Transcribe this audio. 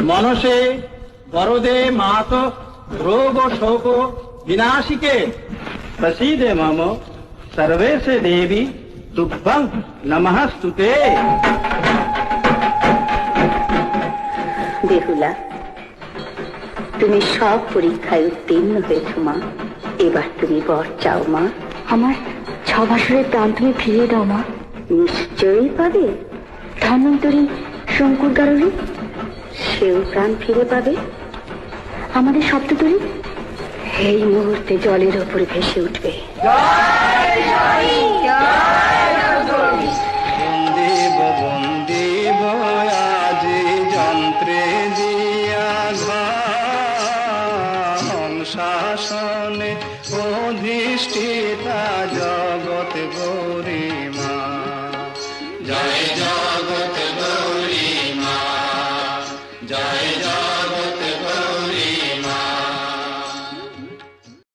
मनसे वरदे मात रोग शोक विनाशिके प्रसीदे मम सर्वेशे देवी तुभ्यं नमस्तुते। বেহুলা, তুমি সব পরীক্ষায় উত্তীর্ণ হয়েছ মা। এবার তুমি বর চাও মা। আমার 6 বছরের প্রাণ তুমি ফিরিয়ে দাও মা। নিশ্চয়ই পাবে। ধন্বন্তরী শঙ্কুর গারুলি, সেও প্রাণ ফিরে পাবে। আমাদের সপ্ততরী এই মুহূর্তে জলের ওপরে ভেসে উঠবে। বন্দিব আজি যন্ত্রে দিয়া শাসনে অধিষ্ঠিতা জগৎ গরিমা। জয় জগৎ গরিমা, জয় জয়